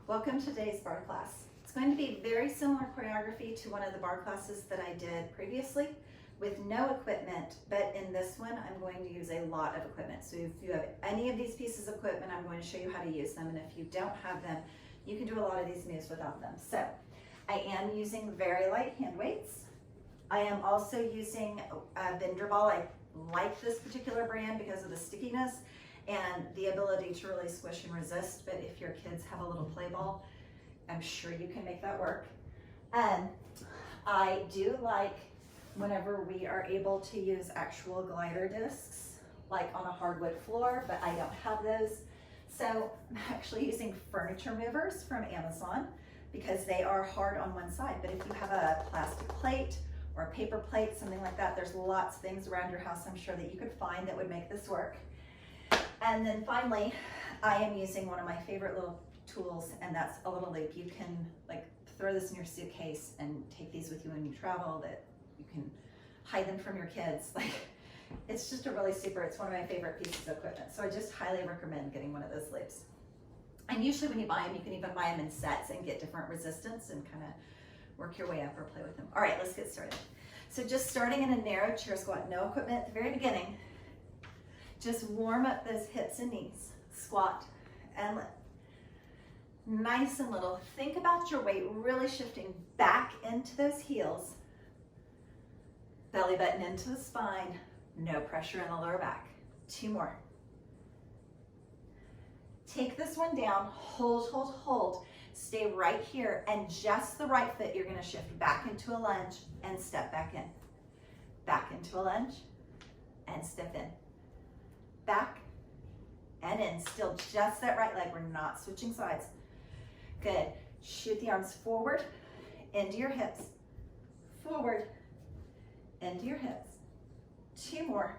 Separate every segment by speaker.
Speaker 1: Welcome to today's barre class. It's going to be very similar choreography to one of the barre classes that I did previously with no equipment, but in this one I'm going to use a lot of equipment. So if you have any of these pieces of equipment, I'm going to show you how to use them, and if you don't have them, you can do a lot of these moves without them. So I am using very light hand weights. I am also using Vendor Ball. I like this particular brand because of the stickiness and the ability to really squish and resist, but if your kids have a little play ball, I'm sure you can make that work. I do like whenever we are able to use actual glider discs, like on a hardwood floor, but I don't have those. So I'm actually using furniture movers from Amazon because they are hard on one side, but if you have a plastic plate or a paper plate, something like that, there's lots of things around your house I'm sure that you could find that would make this work. And then finally, I am using one of my favorite little tools, and that's a little loop. You can like throw this in your suitcase and take these with you when you travel, that you can hide them from your kids. Like, it's just a really super, it's one of my favorite pieces of equipment. So I just highly recommend getting one of those loops. And usually when you buy them, you can even buy them in sets and get different resistance and kind of work your way up or play with them. All right, let's get started. So just starting in a narrow chair squat, no equipment at the very beginning. Just warm up those hips and knees. Squat and lift. Nice and little. Think about your weight really shifting back into those heels. Belly button into the spine. No pressure in the lower back. 2 more. Take this one down. Hold, hold, hold. Stay right here, and just the right foot, you're going to shift back into a lunge and step back in. Back into a lunge and step in. Back and in. Still just that right leg. We're not switching sides. Good. Shoot the arms forward into your hips. Forward into your hips. 2 more.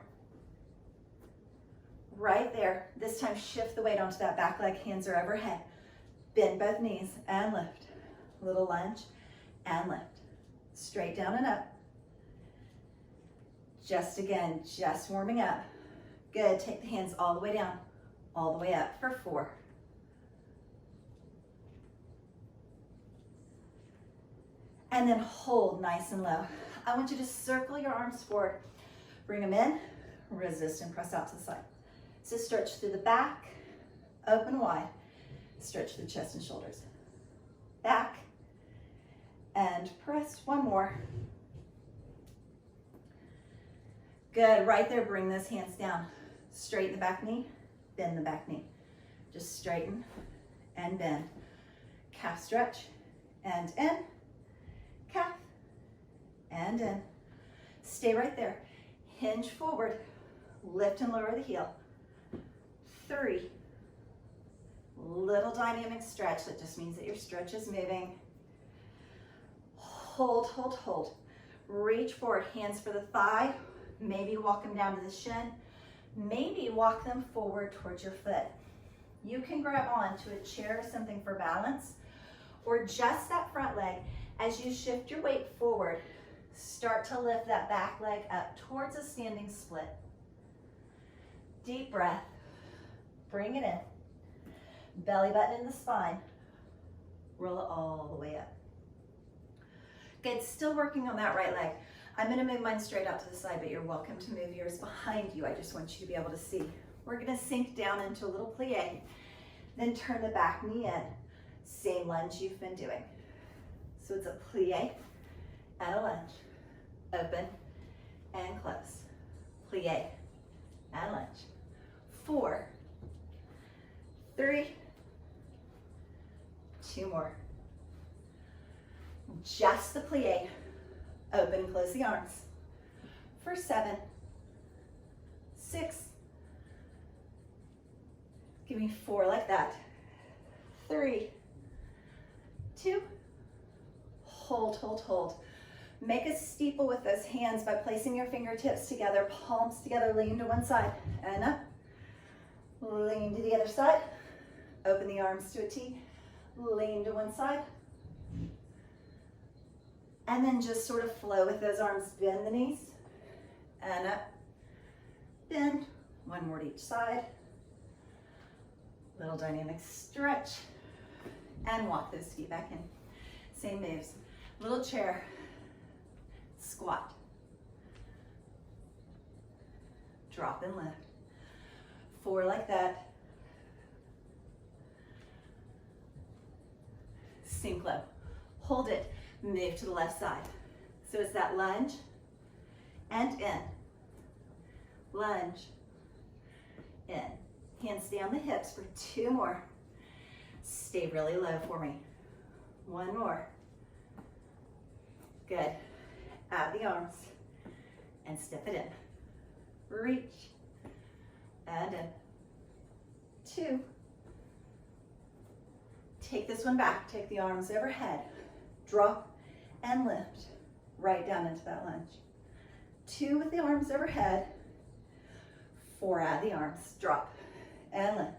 Speaker 1: Right there. This time shift the weight onto that back leg. Hands are overhead. Bend both knees and lift. Little lunge and lift. Straight down and up. Just again, just warming up. Good. Take the hands all the way down, all the way up for 4. And then hold nice and low. I want you to circle your arms forward. Bring them in, resist and press out to the side. So stretch through the back, open wide. Stretch the chest and shoulders. Back and press. 1 more. Good. Right there, bring those hands down. Straighten the back knee, bend the back knee. Just straighten and bend. Calf stretch and in. Calf and in. Stay right there. Hinge forward. Lift and lower the heel. 3. Little dynamic stretch. That just means that your stretch is moving. Hold, hold, hold. Reach forward. Hands for the thigh. Maybe walk them down to the shin. Maybe walk them forward towards your foot. You can grab onto a chair or something for balance, or just that front leg. As you shift your weight forward, start to lift that back leg up towards a standing split. Deep breath. Bring it in. Belly button in the spine. Roll it all the way up. Good. Still working on that right leg. I'm going to move mine straight out to the side, but you're welcome to move yours behind you. I just want you to be able to see. We're going to sink down into a little plie, then turn the back knee in. Same lunge you've been doing. So it's a plie and a lunge. Open and close. Plie and lunge. 4, 3, 2 more. Just the plie. Open and close the arms. For 7, 6, give me 4 like that. 3, 2, hold, hold, hold. Make a steeple with those hands by placing your fingertips together, palms together, lean to one side and up. Lean to the other side. Open the arms to a T. Lean to one side. And then just sort of flow with those arms. Bend the knees and up. Bend. 1 more to each side. Little dynamic stretch. and walk those feet back in. Same moves. Little chair, squat, drop and lift. 4 like that. Sink low. Hold it. Move to the left side. So it's that lunge and in. Lunge, in. Hands stay on the hips for 2 more. Stay really low for me. 1 more. Good. Add the arms and step it in. Reach and in. 2. Take this one back. Take the arms overhead. Drop and lift right down into that lunge. 2 with the arms overhead. 4, add the arms. Drop and lift.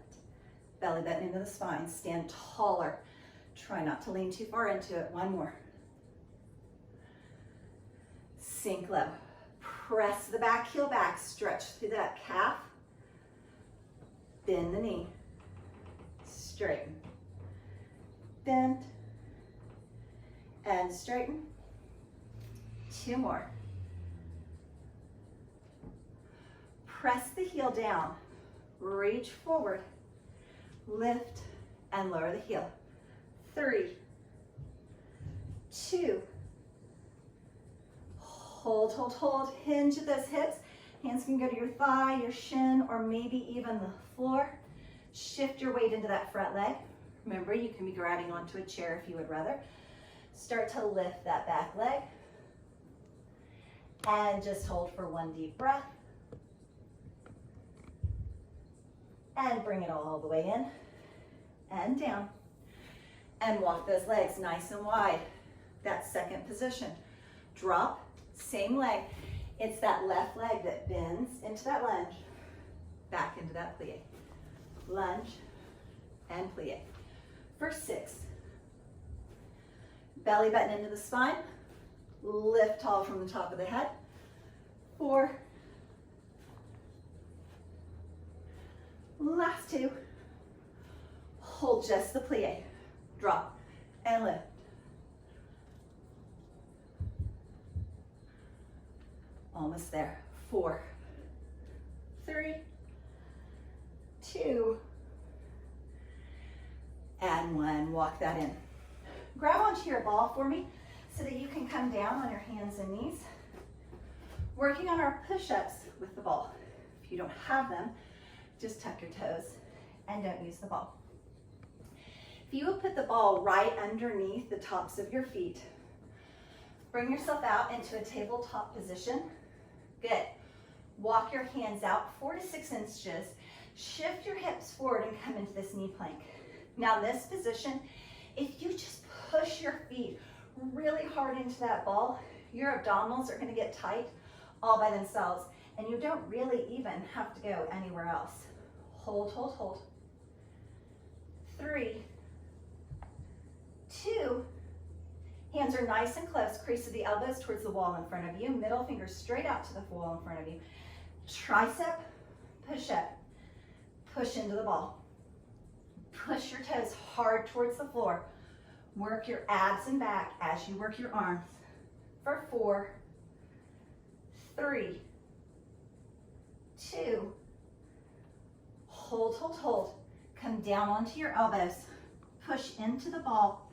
Speaker 1: Belly button into the spine. Stand taller. Try not to lean too far into it. 1 more. Sink low. Press the back heel back. Stretch through that calf. Bend the knee. Straighten. Bend. And straighten. 2 more. Press the heel down. Reach forward. Lift and lower the heel. 3, 2, hold, hold, hold. Hinge at those hips. Hands can go to your thigh, your shin, or maybe even the floor. Shift your weight into that front leg. Remember, you can be grabbing onto a chair if you would rather. Start to lift that back leg. And just hold for 1 deep breath. And bring it all the way in and down. And walk those legs nice and wide. That second position. Drop, same leg. It's that left leg that bends into that lunge, back into that plie. Lunge and plie. For 6. Belly button into the spine. Lift tall from the top of the head. 4. Last 2. Hold just the plie. Drop and lift. Almost there. 4, 3, 2, and 1. Walk that in. Grab onto your ball for me so that you can come down on your hands and knees. Working on our push-ups with the ball. If you don't have them, just tuck your toes and don't use the ball. If you would put the ball right underneath the tops of your feet, bring yourself out into a tabletop position. Good. Walk your hands out 4 to 6 inches. Shift your hips forward and come into this knee plank. Now in this position, if you just push your feet really hard into that ball, your abdominals are going to get tight all by themselves, and you don't really even have to go anywhere else. Hold, hold, hold. 3, 2, hands are nice and close, crease of the elbows towards the wall in front of you, middle finger straight out to the wall in front of you. Tricep, push up, push into the ball. Push your toes hard towards the floor. Work your abs and back as you work your arms. For 4, 3, 2, hold, hold, hold. Come down onto your elbows. Push into the ball.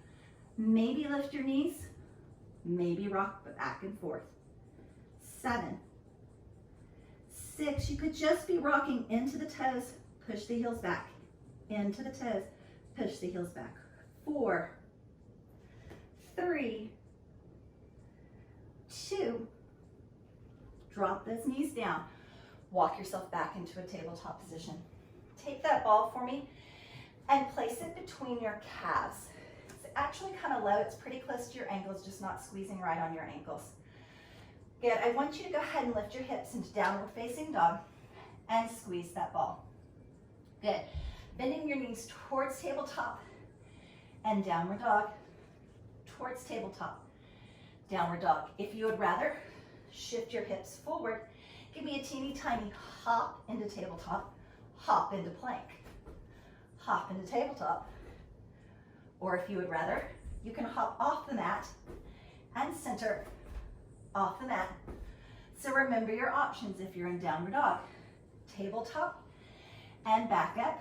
Speaker 1: Maybe lift your knees, maybe rock back and forth. 7, 6, you could just be rocking into the toes, push the heels back, into the toes, push the heels back. 4, 3, 2, drop those knees down. Walk yourself back into a tabletop position. Take that ball for me and place it between your calves. Actually kind of low, it's pretty close to your ankles, just not squeezing right on your ankles. Good, I want you to go ahead and lift your hips into downward facing dog and squeeze that ball. Good, bending your knees towards tabletop and downward dog, towards tabletop, downward dog. If you would rather, shift your hips forward, give me a teeny tiny hop into tabletop, hop into plank, hop into tabletop, Or if you would rather, you can hop off the mat and center off the mat. So remember your options if you're in downward dog. Tabletop and back up,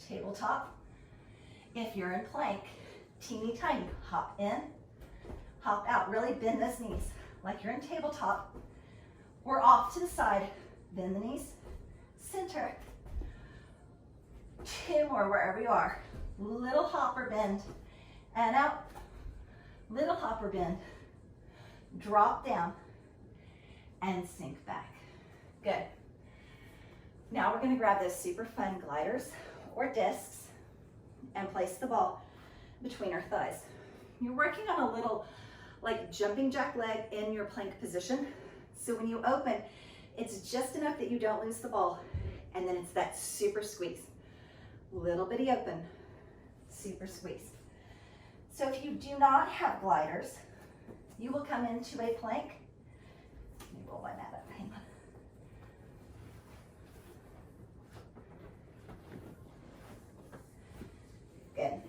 Speaker 1: tabletop. If you're in plank, teeny tiny, hop in, hop out. Really bend those knees like you're in tabletop. Or off to the side, bend the knees, center. 2 more wherever you are. Little hopper bend and out. Little hopper bend, drop down and sink back. Good. Now we're gonna grab those super fun gliders or discs and place the ball between our thighs. You're working on a little like jumping jack leg in your plank position. So when you open, it's just enough that you don't lose the ball. And then it's that super squeeze. Little bitty open, super squeeze. So if you do not have gliders, you will come into a plank. Let me roll my mat up, hang on. Good.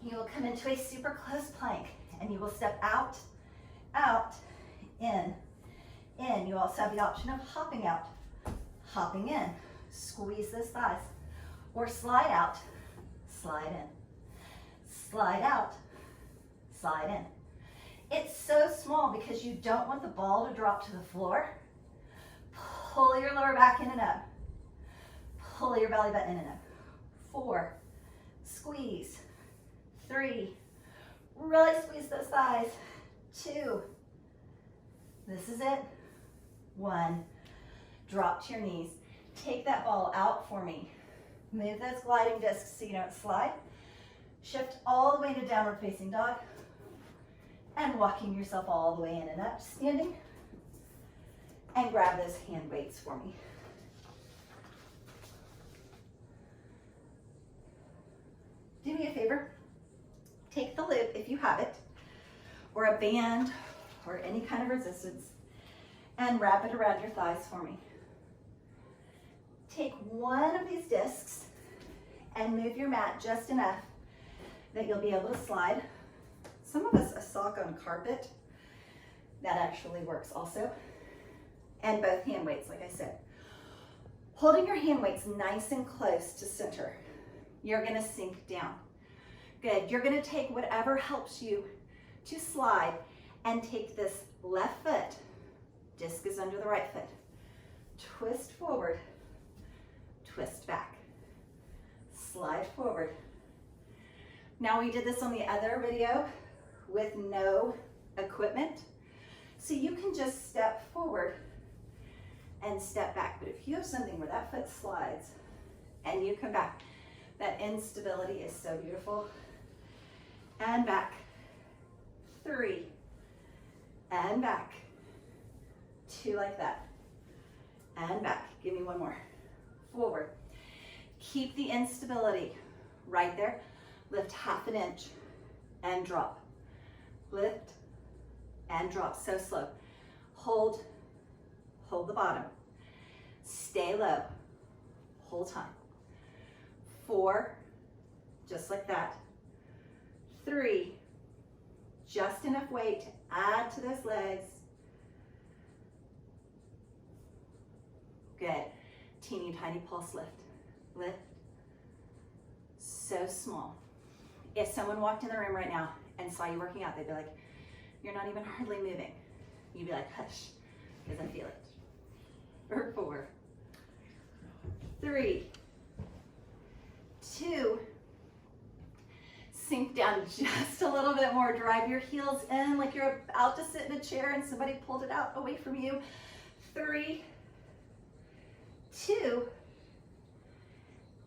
Speaker 1: You will come into a super close plank and you will step out, out, in. You also have the option of hopping out, hopping in. Squeeze those thighs. Or slide out, slide in. Slide out, slide in. It's so small because you don't want the ball to drop to the floor. Pull your lower back in and up. Pull your belly button in and up. 4, squeeze. 3, really squeeze those thighs. 2, this is it. 1, drop to your knees. Take that ball out for me. Move those gliding discs so you don't slide. Shift all the way to downward facing dog. And walking yourself all the way in and up, standing. And grab those hand weights for me. Do me a favor. Take the loop, if you have it, or a band, or any kind of resistance, and wrap it around your thighs for me. Take one of these discs and move your mat just enough that you'll be able to slide. Some of us, a sock on carpet, that actually works also. And both hand weights, like I said. Holding your hand weights nice and close to center. You're gonna sink down. Good, you're gonna take whatever helps you to slide and take this left foot, disc is under the right foot, twist forward, twist back, slide forward. Now we did this on the other video with no equipment. So you can just step forward and step back. But if you have something where that foot slides and you come back, that instability is so beautiful. And back, 3, and back, 2 like that, and back. Give me one more. Forward. Keep the instability right there. Lift 1/2 inch and drop. Lift and drop, so slow. Hold the bottom. Stay low, whole time. 4, just like that. 3, just enough weight to add to those legs. Good. Teeny tiny pulse lift. Lift. So small. If someone walked in the room right now and saw you working out, they'd be like, you're not even hardly moving. You'd be like, hush, because I feel it. Or 4, 3, 2, sink down just a little bit more. Drive your heels in like you're about to sit in a chair and somebody pulled it out away from you. 3, 2,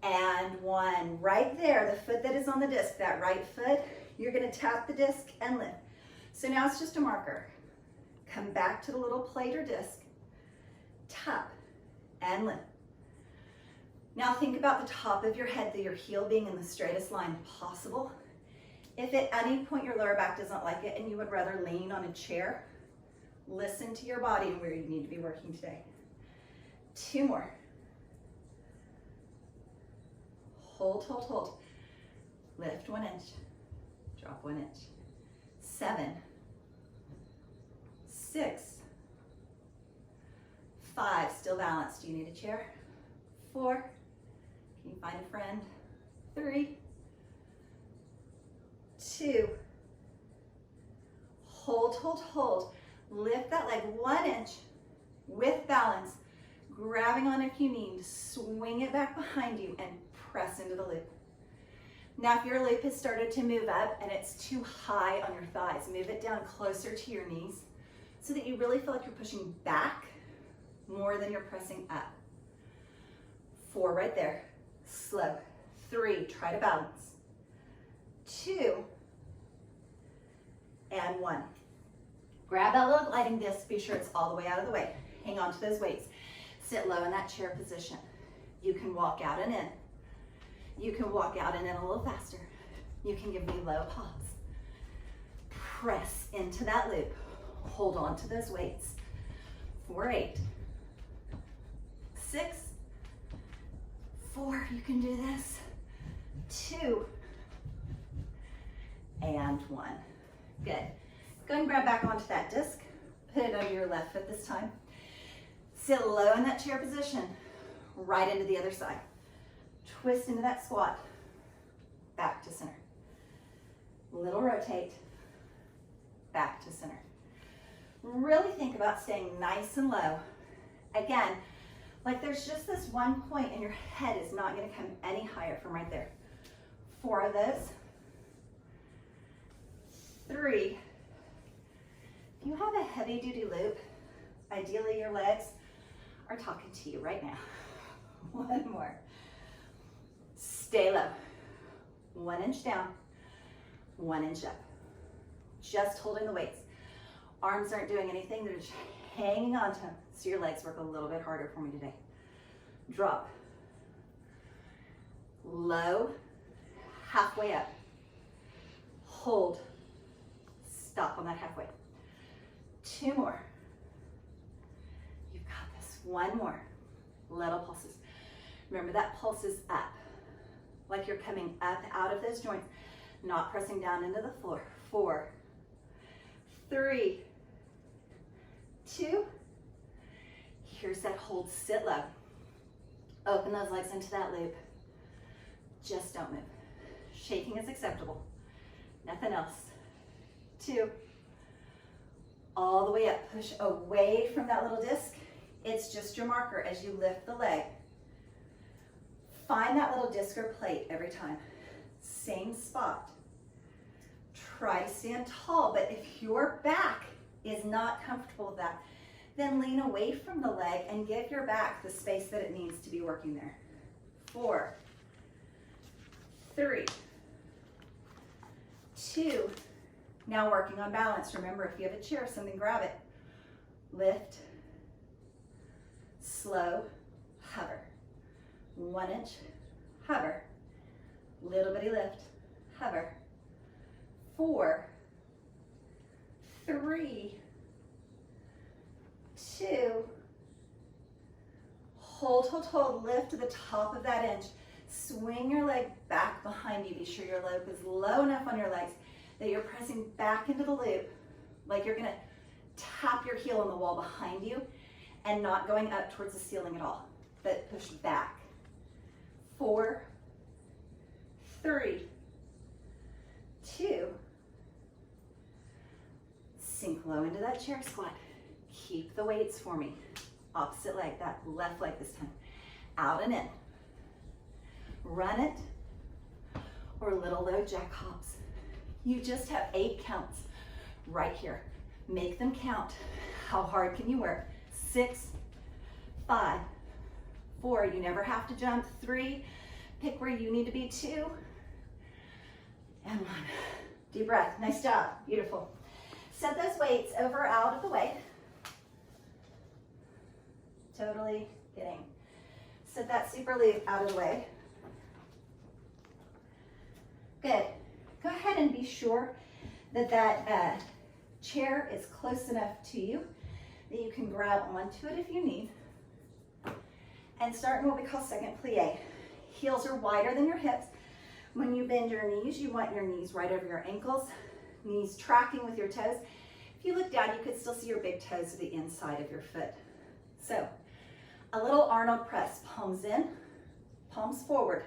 Speaker 1: and 1. Right there, the foot that is on the disc, that right foot, you're gonna tap the disc and lift. So now it's just a marker. Come back to the little plate or disc, tap and lift. Now think about the top of your head, your heel being in the straightest line possible. If at any point your lower back doesn't like it and you would rather lean on a chair, listen to your body and where you need to be working today. 2 more. Hold, hold, hold. lift 1 inch, drop 1 inch. 7, 6, 5, still balanced. Do you need a chair? 4, can you find a friend? 3, 2, hold, hold, hold. Lift that leg 1 inch with balance, grabbing on if you need, swing it back behind you and press into the loop. Now if your loop has started to move up and it's too high on your thighs, move it down closer to your knees so that you really feel like you're pushing back more than you're pressing up. 4 right there, slow. 3, try to balance. 2, and 1. Grab that little gliding disc, be sure it's all the way out of the way. Hang on to those weights. Sit low in that chair position. You can walk out and in. You can walk out and in a little faster. You can give me low pops. Press into that loop. Hold on to those weights. 4, 8, 6, 4, you can do this. 2, and 1. Good. Go and grab back onto that disc. Put it under your left foot this time. Sit low in that chair position. Right into the other side. Twist into that squat. Back to center. Little rotate. Back to center. Really think about staying nice and low. Again, like there's just this one point and your head is not going to come any higher from right there. 4 of those. 3. If you have a heavy duty loop, ideally your legs are talking to you right now. 1 more. Stay low. 1 inch down, 1 inch up. Just holding the weights. Arms aren't doing anything, they're just hanging on to them. So your legs work a little bit harder for me today. Drop. Low, halfway up. Hold. Stop on that halfway. 2 more. You've got this. 1 more. Little pulses. Remember that pulse is up. Like you're coming up out of those joints, not pressing down into the floor. 4, 3, 2. Here's that hold, sit low. Open those legs into that loop. Just don't move. Shaking is acceptable. Nothing else. 2. All the way up, push away from that little disc. It's just your marker as you lift the leg. Find that little disc or plate every time. Same spot. Try to stand tall, but if your back is not comfortable with that, then lean away from the leg and give your back the space that it needs to be working there. 4, 3, 2. Now working on balance. Remember, if you have a chair, something, grab it. Lift, slow, hover. 1 inch, hover. Little bitty lift, hover. 4, 3, 2. Hold, hold, hold. Lift to the top of that inch. Swing your leg back behind you. Be sure your loop is low enough on your legs that you're pressing back into the loop, like you're gonna tap your heel on the wall behind you and not going up towards the ceiling at all, but push back. 4, 3, 2. Sink low into that chair squat. Keep the weights for me. Opposite leg, that left leg this time. Out and in. Run it, or little low jack hops. You just have 8 counts right here. Make them count. How hard can you work? 6, 5, 4. You never have to jump. 3. Pick where you need to be. 2, and 1. Deep breath. Nice job. Beautiful. Set those weights over out of the way. Totally kidding. Set that super loop out of the way. Good. Go ahead and be sure that that chair is close enough to you that you can grab onto it if you need. And start in what we call second plie. Heels are wider than your hips. When you bend your knees, you want your knees right over your ankles, knees tracking with your toes. If you look down, you could still see your big toes to the inside of your foot. So, a little Arnold press, palms in, palms forward,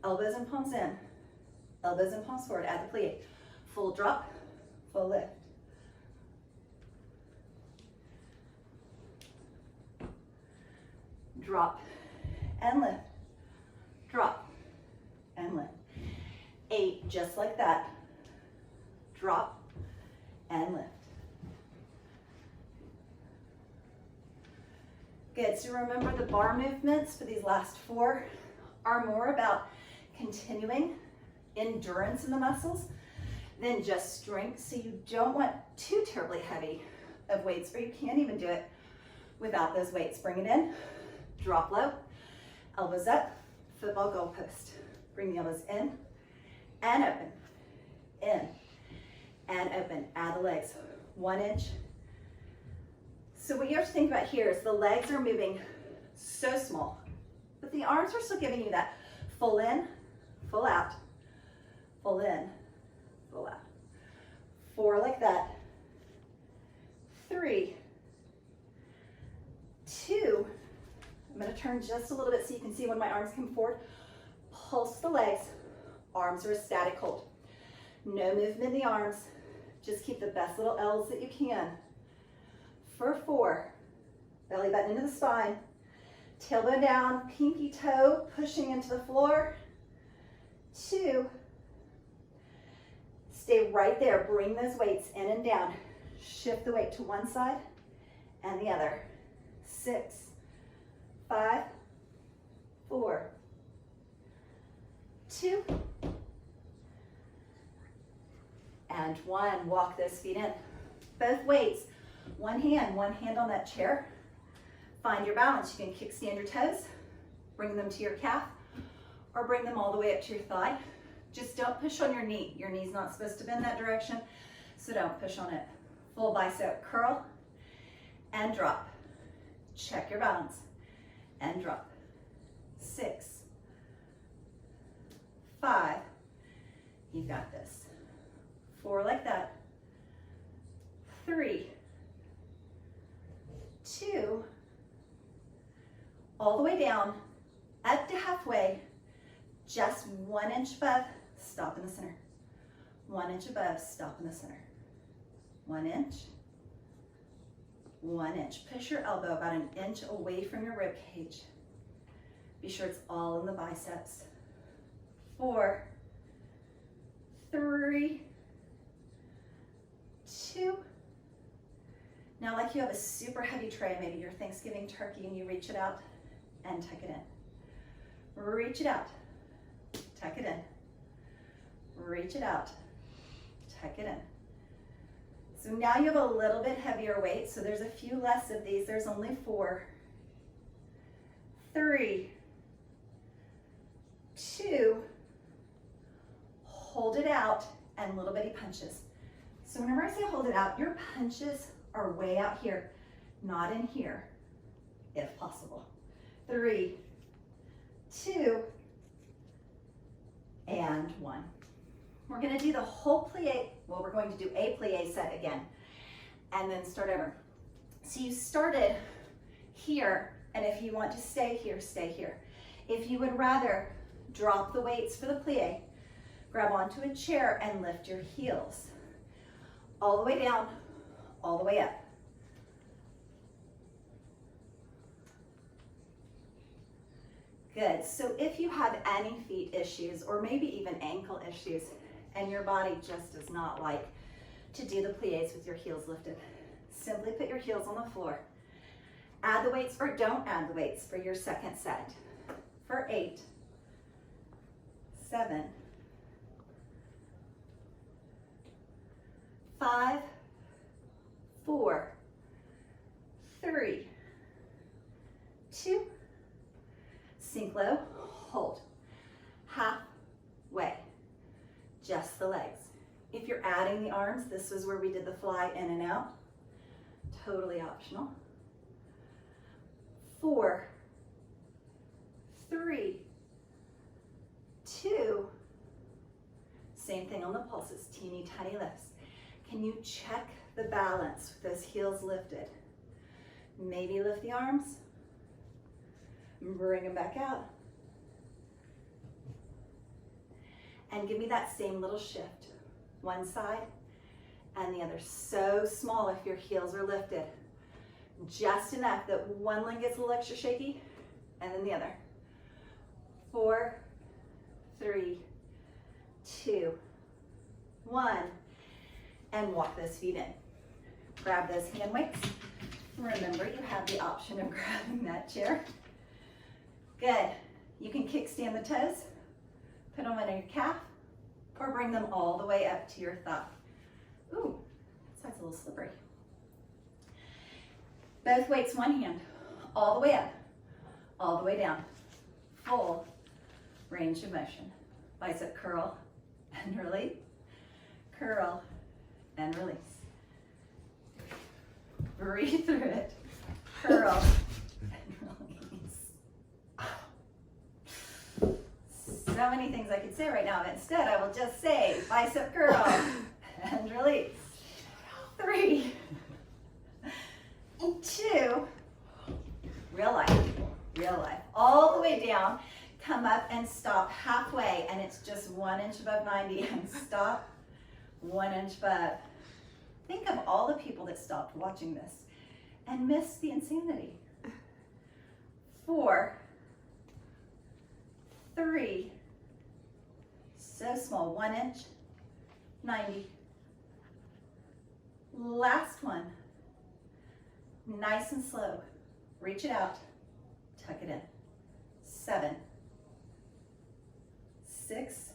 Speaker 1: elbows and palms in, elbows and palms forward, add the plie. Full drop, full lift. Drop and lift, drop and lift. 8, just like that. Drop and lift. Good, so remember the bar movements for these last 4 are more about continuing endurance in the muscles than just strength. So you don't want too terribly heavy of weights, or you can't even do it without those weights. Bring it in, drop low, elbows up, football goalpost. Bring the elbows in and open, in and open. Add the legs, 1 inch. So what you have to think about here is the legs are moving so small, but the arms are still giving you that full in, full out, full in, full out. 4 like that. 3, 2, I'm going to turn just a little bit so you can see when my arms come forward. Pulse the legs, arms are a static hold. No movement in the arms, just keep the best little L's that you can. For 4, belly button into the spine, tailbone down, pinky toe pushing into the floor. 2, stay right there, bring those weights in and down. Shift the weight to one side and the other. 6, 5, 4, 2, and 1. Walk those feet in. Both weights, one hand on that chair. Find your balance. You can kickstand your toes, bring them to your calf, or bring them all the way up to your thigh. Just don't push on your knee. Your knee's not supposed to bend that direction, so don't push on it. Full bicep curl and drop. Check your balance and drop. 6, 5, you got this. 4 like that. 3, 2, all the way down, up to halfway, just 1 inch above, stop in the center. 1 inch above, stop in the center. 1 inch, 1 inch. Push your elbow about 1 inch away from your rib cage. Be sure it's all in the biceps. 4, 3, 2. Now, like you have a super heavy tray, maybe your Thanksgiving turkey, and you reach it out and tuck it in. Reach it out, tuck it in. Reach it out, tuck it in. So now you have a little bit heavier weight, so there's a few less of these. There's only 4, 3, 2, hold it out, and little bitty punches. So whenever I say hold it out, your punches are way out here, not in here, if possible. 3, 2, and 1. We're going to do the whole plie. Well, we're going to do a plie set again, and then start over. So you started here, and if you want to stay here, stay here. If you would rather drop the weights for the plie, grab onto a chair and lift your heels. All the way down, all the way up. Good, so if you have any feet issues or maybe even ankle issues and your body just does not like to do the plies with your heels lifted, simply put your heels on the floor. Add the weights or don't add the weights for your second set. For 8, 7, 5, 4, 3, 2, sink low, hold. Halfway, just the legs. If you're adding the arms, this is where we did the fly in and out. Totally optional. 4, 3, 2, else's teeny tiny lifts. Can you check the balance with those heels lifted? Maybe lift the arms, bring them back out, and give me that same little shift. One side and the other. So small if your heels are lifted. Just enough that one leg gets a little extra shaky, and then the other. 4, 3, 2, 1, and walk those feet in. Grab those hand weights. Remember, you have the option of grabbing that chair. Good. You can kickstand the toes, put them on your calf, or bring them all the way up to your thigh. Ooh, that side's a little slippery. Both weights, one hand, all the way up, all the way down. Full range of motion. Bicep curl and release, curl and release. Breathe through it, curl and release. So many things I could say right now, but instead I will just say bicep curl and release. 3, 2, real life, all the way down. Come up and stop halfway, and it's just 1 inch above 90, and stop 1 inch above. Think of all the people that stopped watching this and missed the insanity. 4, 3, so small, 1 inch, 90. Last one, nice and slow. Reach it out, tuck it in. 7, 6.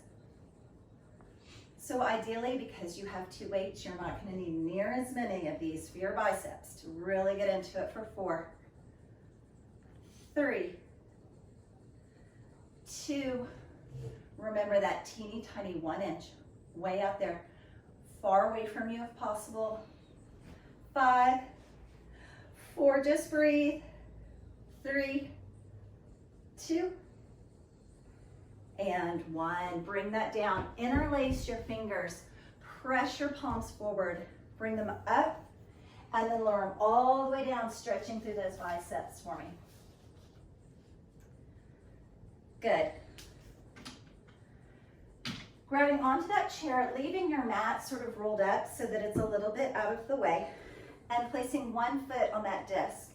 Speaker 1: So ideally, because you have 2 weights, you're not going to need near as many of these for your biceps to really get into it for 4, 3, 2. Remember that teeny tiny 1 inch way out there, far away from you if possible. 5, 4, just breathe. 3, 2, and 1. Bring that down. Interlace your fingers. Press your palms forward. Bring them up and then lower them all the way down, stretching through those biceps for me. Good. Grabbing onto that chair, leaving your mat sort of rolled up so that it's a little bit out of the way, and placing one foot on that disc.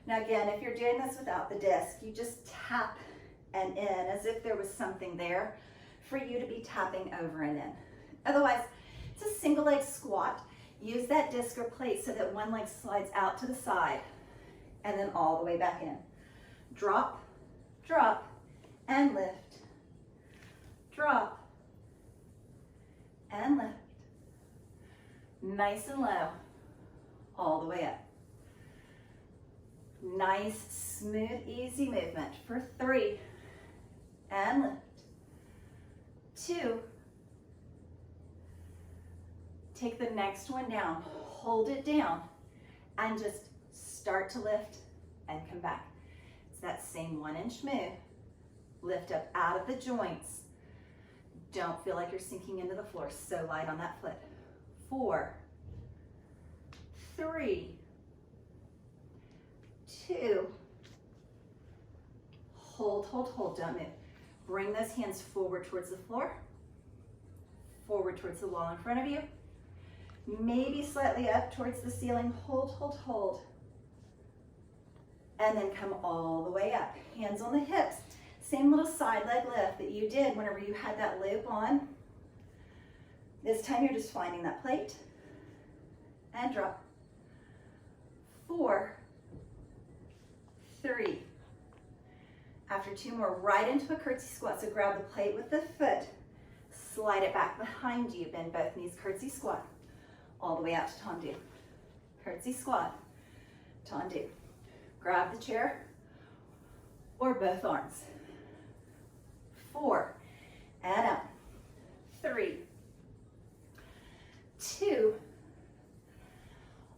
Speaker 1: Now again, if you're doing this without the disc, you just tap and in as if there was something there for you to be tapping over and in. Otherwise, it's a single leg squat. Use that disc or plate so that one leg slides out to the side and then all the way back in. Drop, drop, and lift. Drop, and lift. Nice and low, all the way up. Nice, smooth, easy movement for 3, and lift. 2. Take the next one down, hold it down, and just start to lift and come back. It's that same 1 inch move. Lift up out of the joints. Don't feel like you're sinking into the floor. So light on that foot. 4, 3, 2, hold, hold, hold, don't move. Bring those hands forward towards the floor, forward towards the wall in front of you, maybe slightly up towards the ceiling. Hold, hold, hold, and then come all the way up. Hands on the hips. Same little side leg lift that you did whenever you had that loop on. This time you're just finding that plate, and drop. 4, 3. After 2 more, right into a curtsy squat. So grab the plate with the foot, slide it back behind you, bend both knees, curtsy squat, all the way out to tendu. Curtsy squat, tendu. Grab the chair or both arms. 4, and up. 3, 2,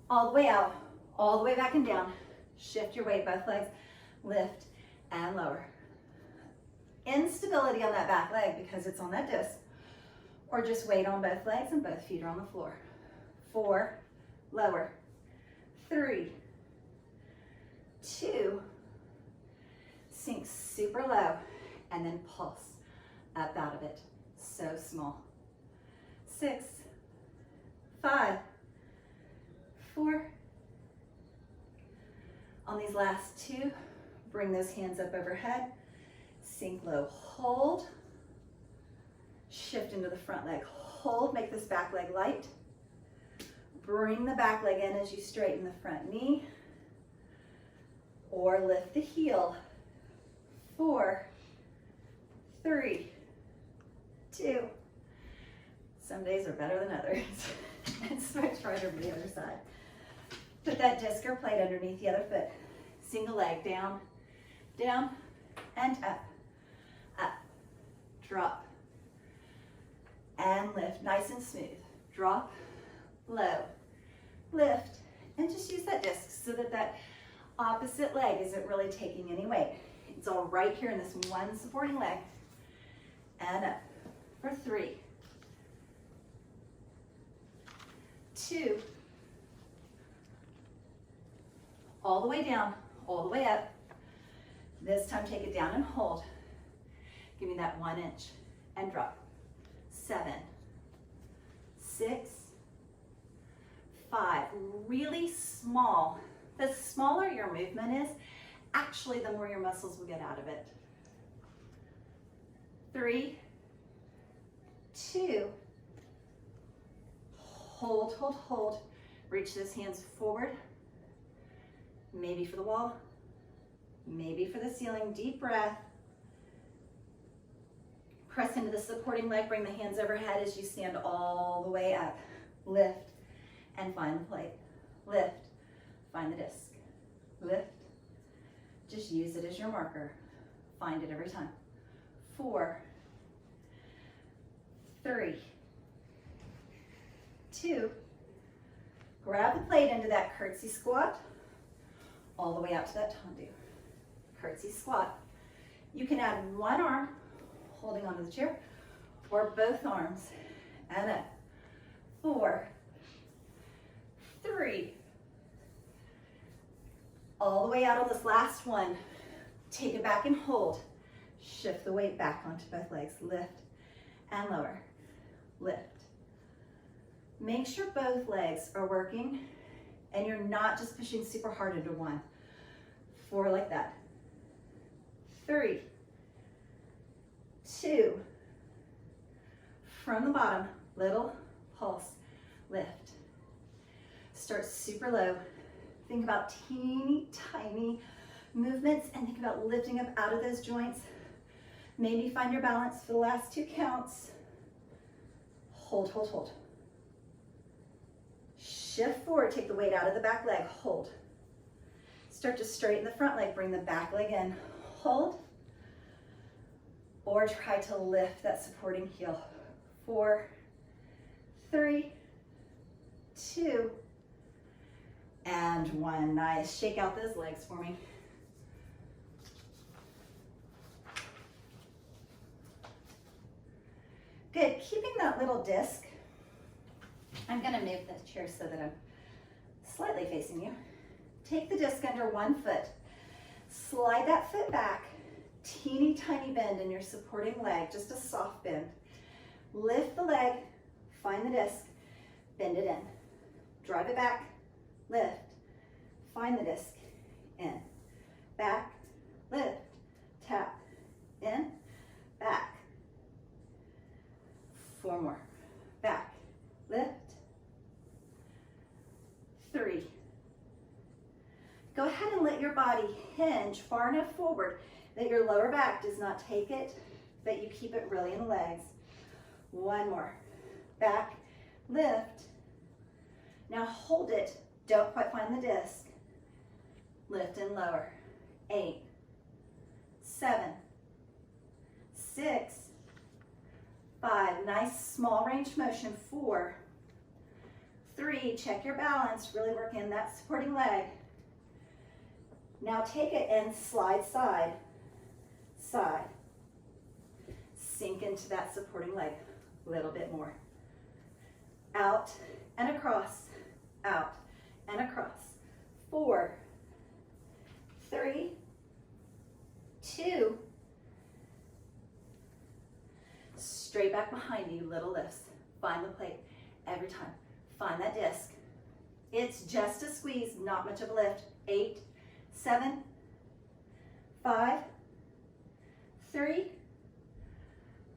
Speaker 1: all the way out, all the way back and down. Shift your weight, both legs, lift and lower. Instability on that back leg because it's on that disc. or just weight on both legs and both feet are on the floor. 4, lower. 3, 2, sink super low, and then pulse up out of it. So small. 6, 5, 4. On these last 2, bring those hands up overhead, sink low, hold, shift into the front leg, hold, make this back leg light, bring the back leg in as you straighten the front knee, or lift the heel. 4, 3, 2. Some days are better than others. And switch right over to the other side. Put that disc or plate underneath the other foot. Single leg, down, down, and up, up, drop, and lift, nice and smooth. Drop, low, lift, and just use that disc so that that opposite leg isn't really taking any weight. It's all right here in this one supporting leg. And up for 3, 2, all the way down, all the way up. This time take it down and hold. Give me that 1 inch and drop. 7, 6, 5, really small. The smaller your movement is, actually the more your muscles will get out of it. 3, 2, hold, hold, hold. Reach those hands forward. Maybe for the wall, maybe for the ceiling. Deep breath. Press into the supporting leg, bring the hands overhead as you stand all the way up. Lift and find the plate. Lift, find the disc. Lift, just use it as your marker. Find it every time. 4, 3, 2, grab the plate into that curtsy squat, all the way out to that tendu. Curtsy squat. You can add one arm, holding onto the chair, or both arms, and up. 4, 3, all the way out on this last one. Take it back and hold. Shift the weight back onto both legs. Lift and lower. Lift. Make sure both legs are working and you're not just pushing super hard into one. 4 like that. 3, 2, from the bottom, little pulse, lift. Start super low. Think about teeny tiny movements and think about lifting up out of those joints. Maybe find your balance for the last 2 counts. Hold, hold, hold. Shift forward, take the weight out of the back leg, hold. Start to straighten the front leg, bring the back leg in, hold. Or try to lift that supporting heel. 4, 3, 2, and 1. Nice, shake out those legs for me. Good, keeping that little disc. I'm gonna move the chair so that I'm slightly facing you. Take the disc under one foot. Slide that foot back. Teeny tiny bend in your supporting leg, just a soft bend. Lift the leg, find the disc, bend it in. Drive it back, lift, find the disc, in, back, lift, tap, in, back. 4 more. Back, lift, 3. Go ahead and let your body hinge far enough forward that your lower back does not take it, but you keep it really in the legs. 1 more. Back, lift. Now hold it. Don't quite find the disc. Lift and lower. 8, 7, 6, 5. Nice small range motion. 4, 3. Check your balance. Really work in that supporting leg. Now take it and slide side, side. Sink into that supporting leg. Little bit more. Out and across, out and across. 4, 3, 2, straight back behind you, little lifts. Find the plate every time. Find that disc. It's just a squeeze, not much of a lift. 8, 7, 5, 3,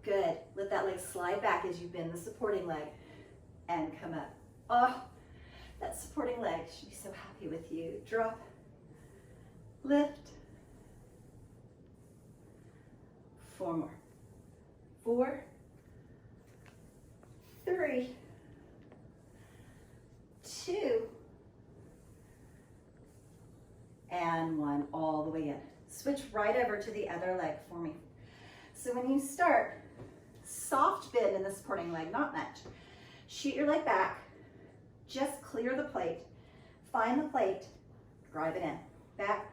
Speaker 1: good. Let that leg slide back as you bend the supporting leg and come up. Oh, that supporting leg should be so happy with you. Drop, lift. 4 more. 4, 3, 2, and 1, all the way in. Switch right over to the other leg for me. So when you start, soft bend in the supporting leg, not much. Shoot your leg back, just clear the plate, find the plate, drive it in. Back,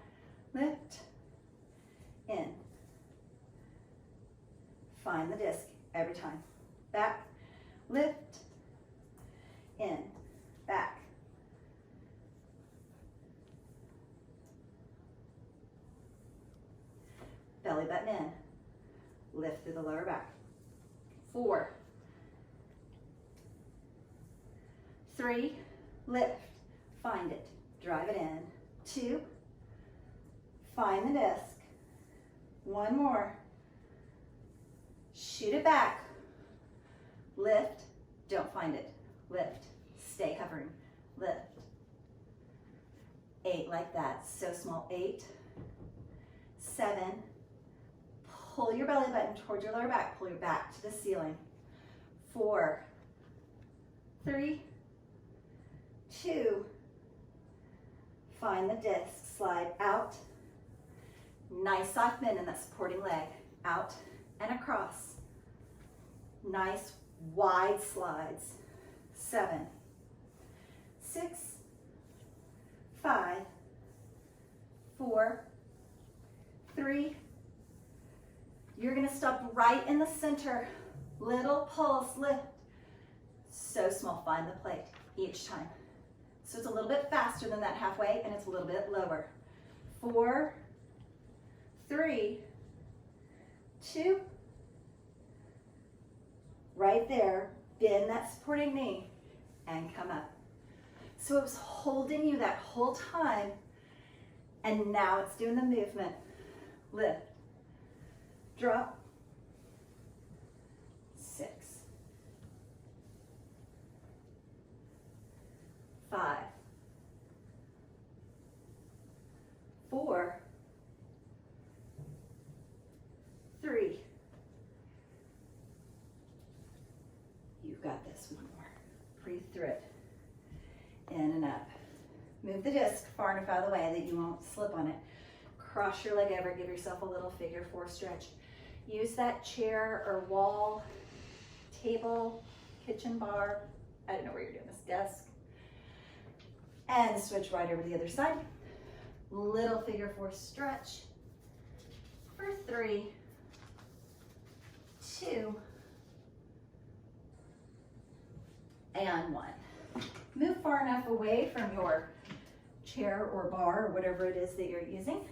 Speaker 1: lift, in. Find the disc every time. Back, lift, in, back. Belly button in. Lift through the lower back. 4, 3, lift, find it, drive it in. 2, find the disc. 1 more. Shoot it back. Lift, don't find it. Lift, stay hovering. Lift. 8 like that, so small. 8, 7, pull your belly button towards your lower back, pull your back to the ceiling. 4, 3, 2, find the disc, slide out. Nice soft bend in that supporting leg. Out and across. Nice wide slides. 7, 6, 5, 4, 3. You're gonna stop right in the center. Little pulse, lift. So small, find the plate each time. So it's a little bit faster than that halfway, and it's a little bit lower. 4, 3, 2, right there, bend that supporting knee, and come up. So it was holding you that whole time, and now it's doing the movement. Lift, drop, 6, 5, 4, 3. You've got this. 1 more. Breathe through it. In and up. Move the disc far enough out of the way that you won't slip on it. Cross your leg over, give yourself a little figure 4 stretch. Use that chair or wall, table, kitchen bar, I don't know where you're doing this, desk. And switch right over to the other side. Little figure 4 stretch for 3, 2, and 1. Move far enough away from your chair or bar or whatever it is that you're using.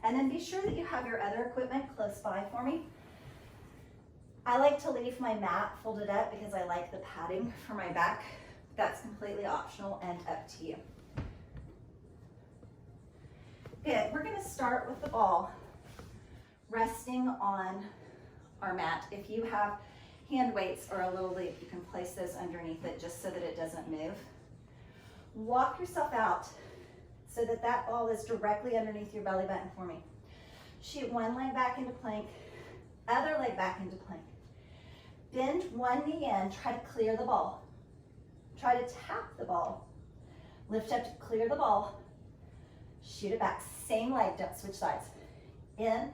Speaker 1: And then be sure that you have your other equipment close by for me. I like to leave my mat folded up because I like the padding for my back. That's completely optional and up to you. Good, we're gonna start with the ball resting on our mat. If you have hand weights or a little leaf, you can place those underneath it just so that it doesn't move. Walk yourself out so that that ball is directly underneath your belly button for me. Shoot one leg back into plank, other leg back into plank. Bend one knee in, try to clear the ball. Try to tap the ball. Lift up to clear the ball. Shoot it back, same leg, don't switch sides. In,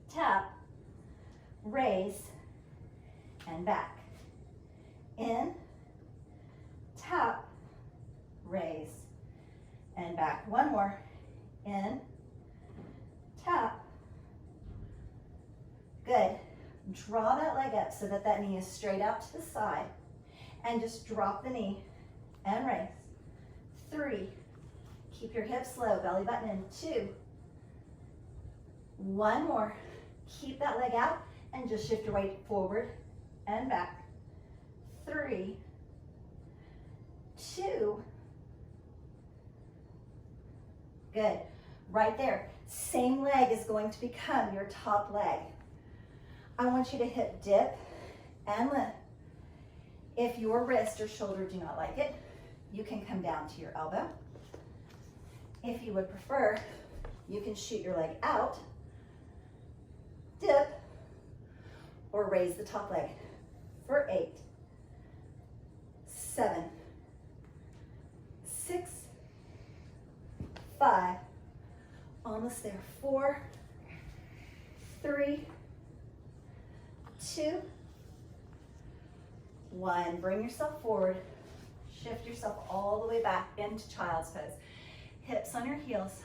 Speaker 1: tap, raise, and back. In, tap, raise, and back. 1 more. In, tap. Good. Draw that leg up so that that knee is straight out to the side. And just drop the knee and raise. 3. Keep your hips low, belly button in. 2. 1 more. Keep that leg out and just shift your weight forward and back. 3. 2. Good. Right there. Same leg is going to become your top leg. I want you to hip dip and lift. If your wrist or shoulder do not like it, you can come down to your elbow. If you would prefer, you can shoot your leg out, dip, or raise the top leg for 8, 7, 6, 5, almost there, 4, 3, 2, 1. Bring yourself forward. Shift yourself all the way back into child's pose. Hips on your heels.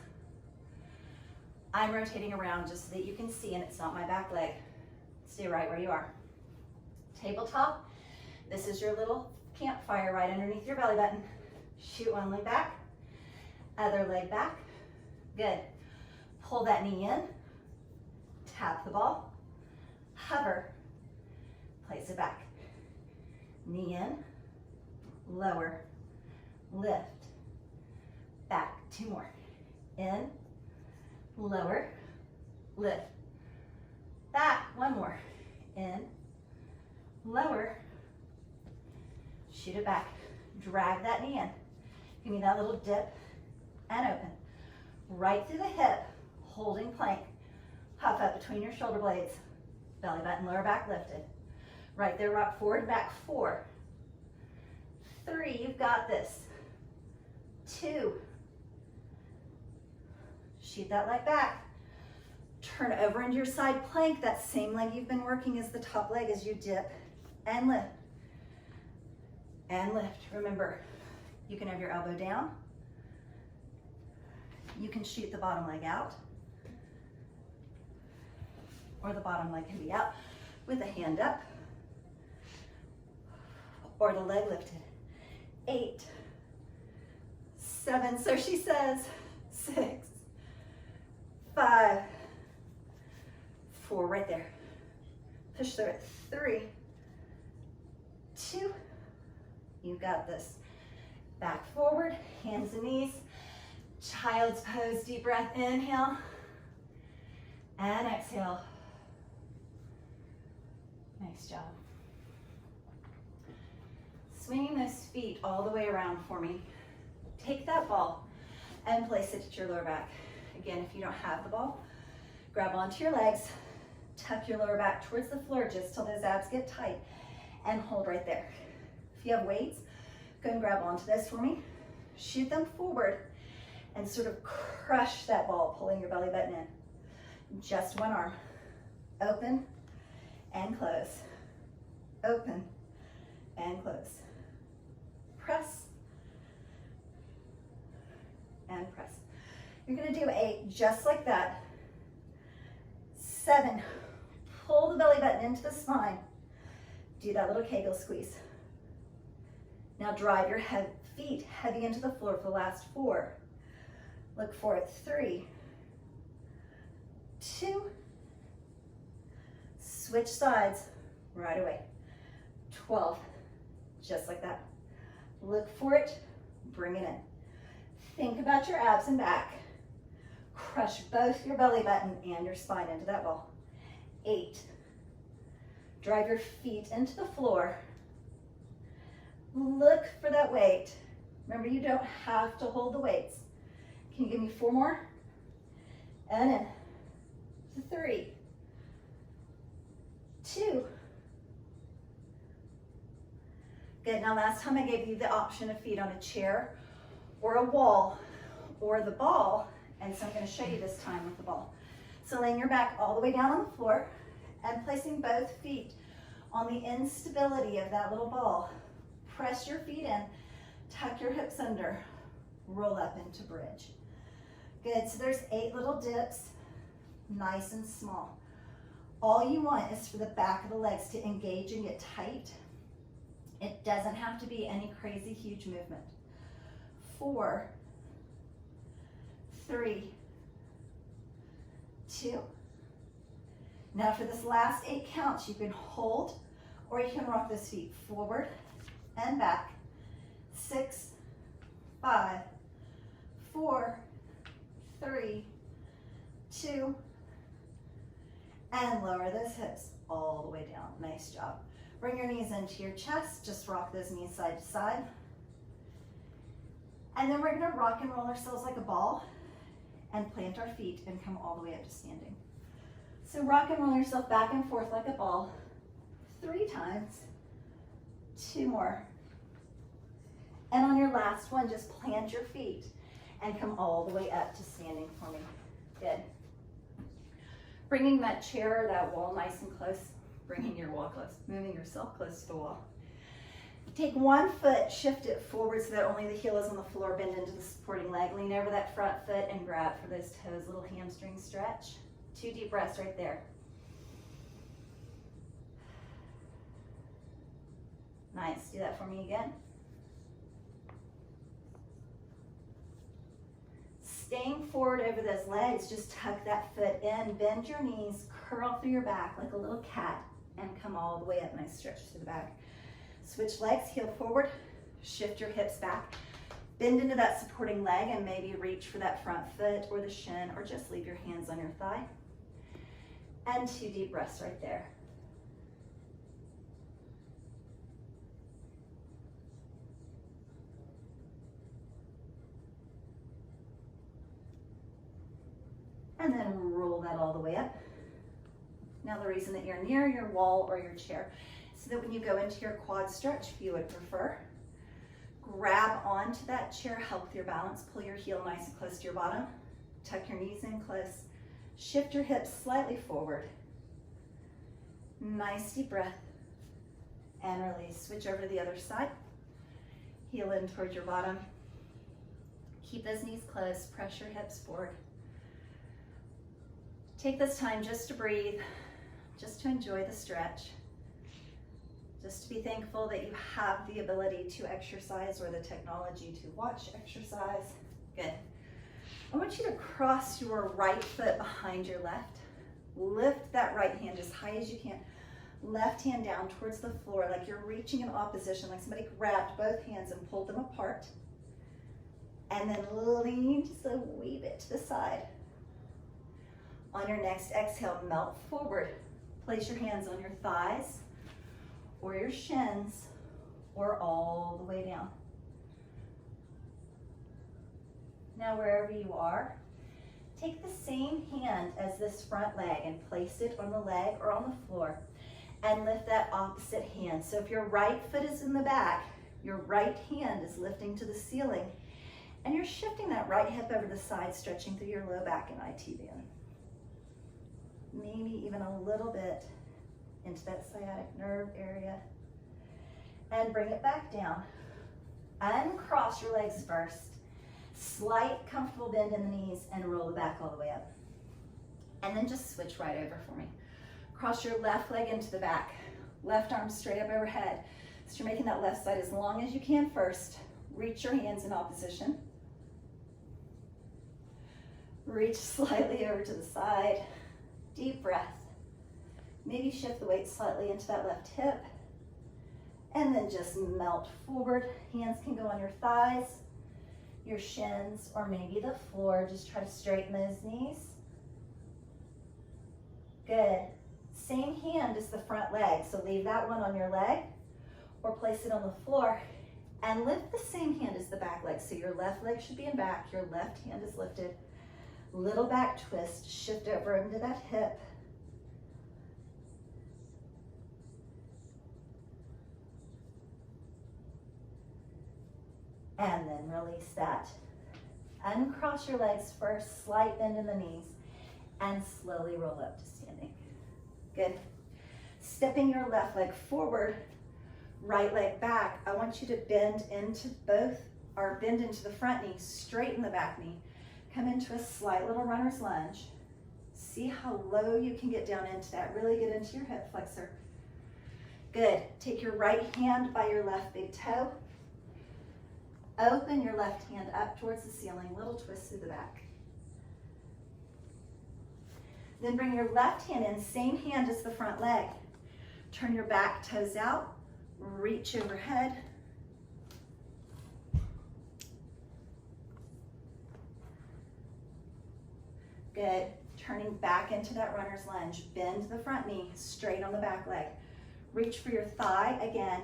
Speaker 1: I'm rotating around just so that you can see, and it's not my back leg. Stay right where you are. Tabletop. This is your little campfire right underneath your belly button. Shoot one leg back, other leg back. Good. Pull that knee in. Tap the ball. Hover. Place it back. Knee in, lower, lift, back. 2 more. In, lower, lift, back. 1 more. In, lower, shoot it back. Drag that knee in. Give me that little dip and open. Right through the hip, holding plank. Puff up between your shoulder blades. Belly button, lower back lifted. Right there, rock forward, back. 4, 3, you've got this. 2, shoot that leg back. Turn over into your side plank. That same leg you've been working is the top leg as you dip and lift. And lift. Remember, you can have your elbow down. You can shoot the bottom leg out. Or the bottom leg can be out with a hand up. Or the leg lifted. 8, 7, so she says, 6, 5, 4, right there. Push through it. 3, 2, you got this. Back forward, hands and knees. Child's pose, deep breath, inhale. And exhale. Nice job. Swinging those feet all the way around for me. Take that ball and place it at your lower back. Again, if you don't have the ball, grab onto your legs, tuck your lower back towards the floor just till those abs get tight, and hold right there. If you have weights, go and grab onto this for me. Shoot them forward and sort of crush that ball, pulling your belly button in. Just one arm. Open and close. Open and close. Press and press. You're going to do 8 just like that. 7, pull the belly button into the spine. Do that little Kegel squeeze. Now drive your feet heavy into the floor for the last 4. Look for it. 3, 2, switch sides right away. 12, just like that. Look for it, bring it in. Think about your abs and back. Crush both your belly button and your spine into that ball. 8, drive your feet into the floor. Look for that weight. Remember, you don't have to hold the weights. Can you give me 4 more? And in. 3, 2. Good. Now, last time I gave you the option of feet on a chair or a wall or the ball, and so I'm going to show you this time with the ball. So laying your back all the way down on the floor and placing both feet on the instability of that little ball. Press your feet in, tuck your hips under, roll up into bridge. Good. So there's 8 little dips, nice and small. All you want is for the back of the legs to engage and get tight. It doesn't have to be any crazy huge movement. 4, 3, 2. Now for this last 8 counts, you can hold or you can rock those feet forward and back. 6, 5, 4, 3, 2, and lower those hips all the way down. Nice job. Bring your knees into your chest. Just rock those knees side to side. And then we're going to rock and roll ourselves like a ball and plant our feet and come all the way up to standing. So rock and roll yourself back and forth like a ball 3 times. 2 more. And on your last one, just plant your feet and come all the way up to standing for me. Good. Bringing that chair or that wall nice and close, bringing your wall close, moving yourself close to the wall. Take one foot, shift it forward so that only the heel is on the floor, bend into the supporting leg, lean over that front foot and grab for those toes, little hamstring stretch. 2 deep breaths right there. Nice, do that for me again. Staying forward over those legs, just tuck that foot in, bend your knees, curl through your back like a little cat, and come all the way up. Nice stretch to the back. Switch legs, heel forward, shift your hips back, bend into that supporting leg and maybe reach for that front foot or the shin, or just leave your hands on your thigh. And 2 deep breaths right there. And then roll that all the way up. Now the reason that you're near your wall or your chair, so that when you go into your quad stretch, if you would prefer, grab onto that chair, help with your balance, pull your heel nice and close to your bottom, tuck your knees in close, shift your hips slightly forward. Nice deep breath, and release. Switch over to the other side, heel in towards your bottom. Keep those knees closed, press your hips forward. Take this time just to breathe, just to enjoy the stretch, just to be thankful that you have the ability to exercise or the technology to watch exercise. Good. I want you to cross your right foot behind your left. Lift that right hand as high as you can. Left hand down towards the floor like you're reaching in opposition, like somebody grabbed both hands and pulled them apart. And then lean just a wee bit to the side. On your next exhale, melt forward. Place your hands on your thighs or your shins or all the way down. Now wherever you are, take the same hand as this front leg and place it on the leg or on the floor and lift that opposite hand. So if your right foot is in the back, your right hand is lifting to the ceiling and you're shifting that right hip over the side, stretching through your low back and IT band. Maybe even a little bit into that sciatic nerve area. And bring it back down. Uncross your legs first. Slight comfortable bend in the knees and roll the back all the way up. And then just switch right over for me. Cross your left leg into the back. Left arm straight up overhead. So you're making that left side as long as you can first. Reach your hands in opposition. Reach slightly over to the side. Deep breath. Maybe shift the weight slightly into that left hip. And then just melt forward. Hands can go on your thighs, your shins, or maybe the floor. Just try to straighten those knees. Good. Same hand as the front leg. So leave that one on your leg or place it on the floor. And lift the same hand as the back leg. So your left leg should be in back. Your left hand is lifted. Little back twist, shift over into that hip. And then release that. Uncross your legs first, slight bend in the knees, and slowly roll up to standing. Good. Stepping your left leg forward, right leg back. I want you to bend into bend into the front knee, straighten the back knee. Come into a slight little runner's lunge. See how low you can get down into that. Really get into your hip flexor. Good. Take your right hand by your left big toe. Open your left hand up towards the ceiling. Little twist through the back. Then bring your left hand in, same hand as the front leg. Turn your back toes out. Reach overhead. Good. Turning back into that runner's lunge. Bend the front knee, straight on the back leg. Reach for your thigh again,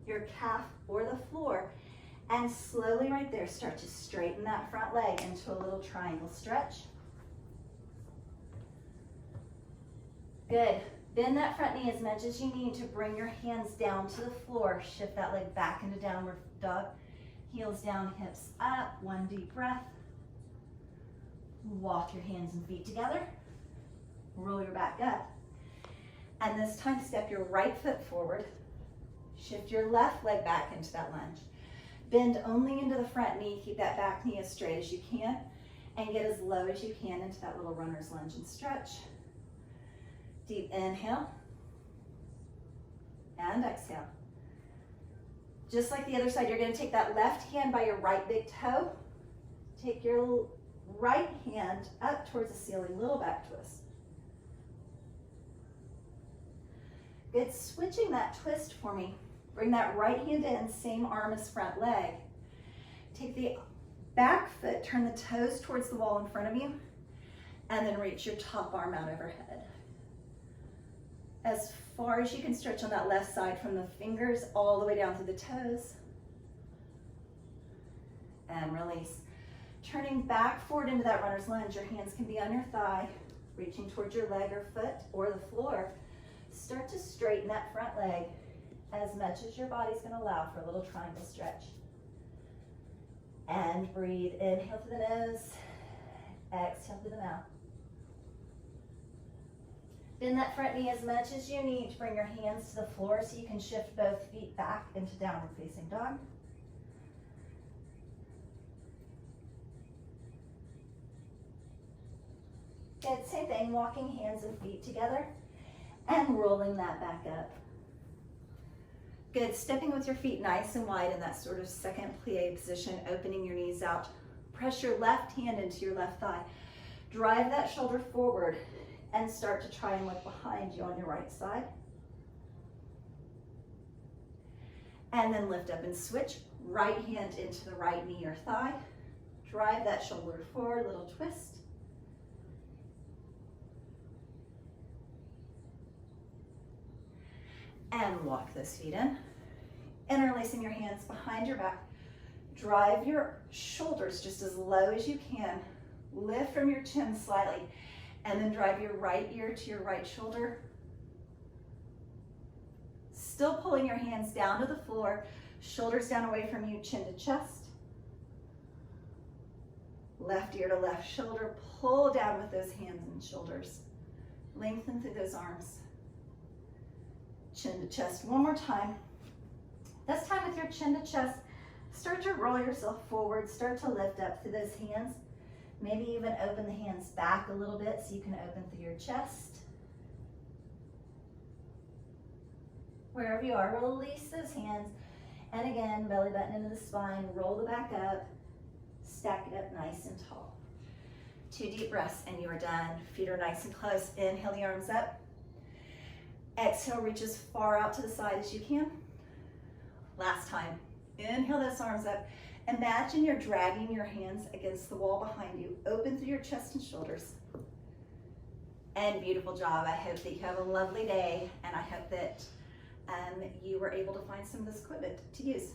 Speaker 1: your calf or the floor, and slowly right there start to straighten that front leg into a little triangle stretch. Good. Bend that front knee as much as you need to bring your hands down to the floor. Shift that leg back into downward dog. Heels down, hips up. One deep breath. Walk your hands and feet together. Roll your back up. And this time, step your right foot forward. Shift your left leg back into that lunge. Bend only into the front knee. Keep that back knee as straight as you can. And get as low as you can into that little runner's lunge and stretch. Deep inhale. And exhale. Just like the other side, you're going to take that left hand by your right big toe. Take your right hand up towards the ceiling, little back twist. Good, switching that twist for me. Bring that right hand in, same arm as front leg. Take the back foot, turn the toes towards the wall in front of you, and then reach your top arm out overhead. As far as you can stretch on that left side from the fingers all the way down through the toes. And release. Turning back forward into that runner's lunge, your hands can be on your thigh, reaching towards your leg or foot or the floor. Start to straighten that front leg as much as your body's going to allow for a little triangle stretch. And breathe. Inhale through the nose, exhale through the mouth. Bend that front knee as much as you need to bring your hands to the floor so you can shift both feet back into downward facing dog. Good, same thing, walking hands and feet together and rolling that back up. Good, stepping with your feet nice and wide in that sort of second plie position, opening your knees out. Press your left hand into your left thigh. Drive that shoulder forward and start to try and look behind you on your right side. And then lift up and switch. Right hand into the right knee or thigh. Drive that shoulder forward, little twist. And walk those feet in. Interlacing your hands behind your back. Drive your shoulders just as low as you can. Lift from your chin slightly. And then drive your right ear to your right shoulder. Still pulling your hands down to the floor. Shoulders down away from you, chin to chest. Left ear to left shoulder. Pull down with those hands and shoulders. Lengthen through those arms. Chin to chest one more time. This time with your chin to chest, start to roll yourself forward, start to lift up through those hands. Maybe even open the hands back a little bit so you can open through your chest. Wherever you are, release those hands. And again, belly button into the spine, roll the back up, stack it up nice and tall. 2 deep breaths and you are done. Feet are nice and close. Inhale the arms up. Exhale, reach as far out to the side as you can. Last time. Inhale those arms up. Imagine you're dragging your hands against the wall behind you. Open through your chest and shoulders. And beautiful job. I hope that you have a lovely day, and I hope that you were able to find some of this equipment to use.